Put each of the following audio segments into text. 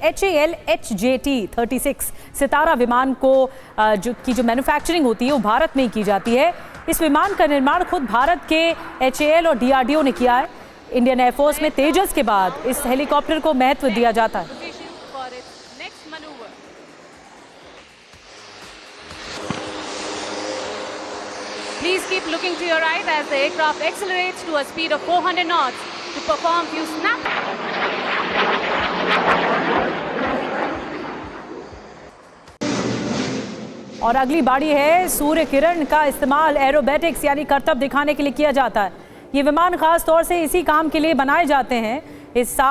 HAL HJT 36 सितारा विमान को जो मैन्युफैक्चरिंग होती है वो भारत में ही की जाती है। इस विमान का निर्माण खुद भारत के HAL और DRDO ने किया है। इंडियन एयरफोर्स में तेजस के बाद इस हेलीकॉप्टर को महत्व दिया जाता है। Please keep looking to your right as the aircraft accelerates to a speed of 400 knots to perform few snaps. और अगली बारी है सूर्य किरण का इस्तेमाल एरोबैटिक्स यानी करतब दिखाने के लिए किया जाता है। ये विमान खास तौर से इसी काम के लिए बनाए जाते हैं।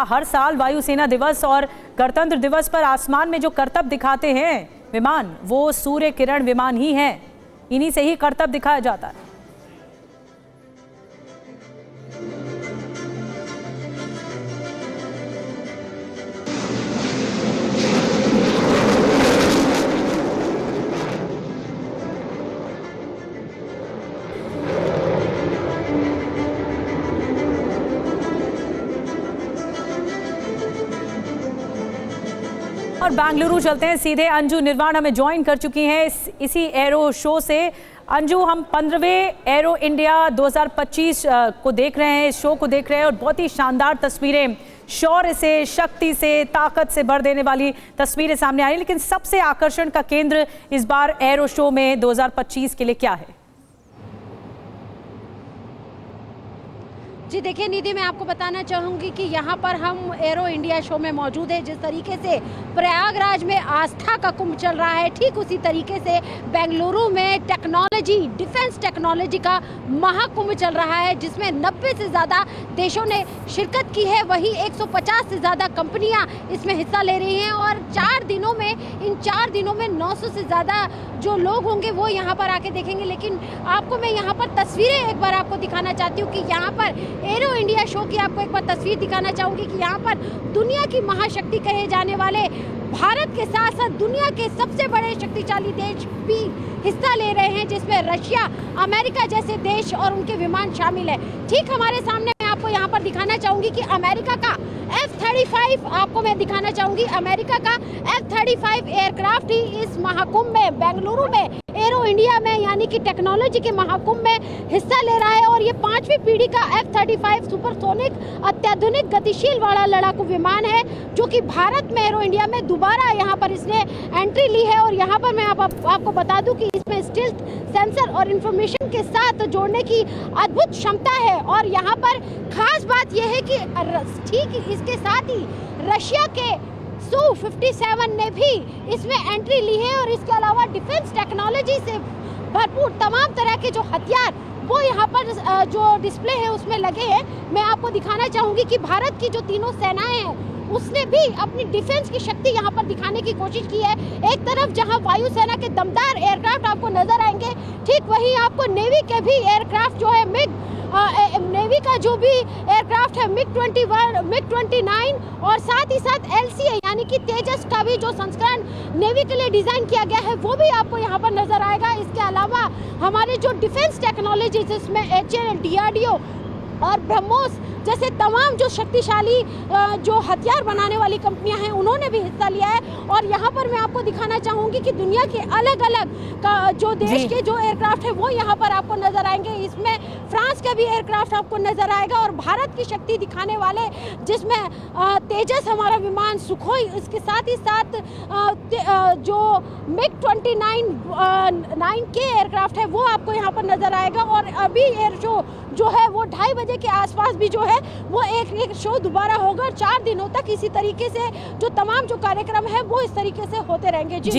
हर साल वायुसेना दिवस और गणतंत्र दिवस पर आसमान में जो करतब दिखाते हैं विमान, वो सूर्य किरण विमान ही हैं। इन्हीं से ही करतब दिखाया जाता है। और बेंगलुरु चलते हैं सीधे। अंजू निर्वाण हमें ज्वाइन कर चुकी हैं इसी एरो शो से। अंजू, हम 15वें एरो इंडिया 2025 को देख रहे हैं, इस शो को देख रहे हैं और बहुत ही शानदार तस्वीरें, शौर्य से, शक्ति से, ताकत से भर देने वाली तस्वीरें सामने आई। लेकिन सबसे आकर्षण का केंद्र इस बार एरो शो में 2025 के लिए क्या है? जी देखिए निधि, मैं आपको बताना चाहूँगी कि यहाँ पर हम एरो इंडिया शो में मौजूद है। जिस तरीके से प्रयागराज में आस्था का कुंभ चल रहा है, ठीक उसी तरीके से बेंगलुरु में टेक्नोलॉजी, डिफेंस टेक्नोलॉजी का महाकुंभ चल रहा है, जिसमें 90 से ज़्यादा देशों ने शिरकत की है। वहीं 150 से ज़्यादा कंपनियाँ इसमें हिस्सा ले रही हैं और इन 4 दिनों में 900 से ज़्यादा जो लोग होंगे वो यहाँ पर आके देखेंगे। लेकिन आपको मैं यहाँ पर तस्वीरें एक बार आपको दिखाना चाहती हूँ कि यहाँ पर एरो इंडिया शो की आपको एक बार तस्वीर दिखाना चाहूँगी कि यहाँ पर दुनिया की महाशक्ति कहे जाने वाले भारत के साथ साथ दुनिया के सबसे बड़े शक्तिशाली देश भी हिस्सा ले रहे हैं, जिसमें रशिया, अमेरिका जैसे देश और उनके विमान शामिल है। ठीक हमारे सामने मैं आपको यहाँ पर दिखाना चाहूँगी कि अमेरिका का F-35 आपको मैं दिखाना चाहूँगी। अमेरिका का F-35 एयरक्राफ्ट ही इस महाकुंभ में, बेंगलुरु में, एरो इंडिया में यानी कि टेक्नोलॉजी के महाकुंभ में हिस्सा ले रहा है। और ये 5वीं पीढ़ी का F-35 सुपरसोनिक अत्याधुनिक गतिशील वाला लड़ाकू विमान है, जो कि भारत में एरो इंडिया में दोबारा यहाँ पर इसने एंट्री ली है। और यहाँ पर मैं आपको बता दूं कि इसमें स्टिल्थ सेंसर और इंफॉर्मेशन के साथ जोड़ने की अद्भुत क्षमता है। और यहाँ पर खास बात यह है कि ठीक इसके साथ ही रशिया के Su-57 ने भी इसमें एंट्री ली है। और इसके अलावा डिफेंस टेक्नोलॉजी से भरपूर तमाम तरह के जो हथियार वो यहाँ पर जो डिस्प्ले है उसमें लगे हैं। मैं आपको दिखाना चाहूँगी कि भारत की जो तीनों सेनाएं हैं उसने भी अपनी डिफेंस की शक्ति यहाँ पर दिखाने की कोशिश की है। एक तरफ जहाँ वायुसेना के दमदार एयरक्राफ्ट आपको नजर आएंगे, ठीक वहीं आपको नेवी के भी एयरक्राफ्ट जो है नेवी का जो भी एयरक्राफ्ट है MiG-21, MiG-29 और साथ ही साथ LCA यानी कि तेजस का भी जो संस्करण नेवी के लिए डिजाइन किया गया है वो भी आपको यहाँ पर नजर आएगा। इसके अलावा हमारे जो डिफेंस टेक्नोलॉजी जिसमें HAL, DRDO और ब्रह्मोस जैसे तमाम जो शक्तिशाली जो हथियार बनाने वाली कंपनियां हैं उन्होंने भी हिस्सा लिया है। और यहाँ पर मैं आपको दिखाना चाहूँगी कि दुनिया के अलग अलग जो देश के जो एयरक्राफ्ट है वो यहाँ पर आपको नजर आएंगे। इसमें फ्रांस का भी एयरक्राफ्ट आपको नजर आएगा और भारत की शक्ति दिखाने वाले जिसमें तेजस हमारा विमान, सुखोई, इसके साथ ही साथ जो MiG-29 9K एयरक्राफ्ट है वो आपको यहाँ पर नजर आएगा। और अभी एयर शो जो है वो 2:30 बजे के आसपास भी जो है वो एक शो दोबारा होगा। 4 दिनों तक इसी तरीके से जो तमाम जो कार्यक्रम है वो इस तरीके से होते रहेंगे। जी।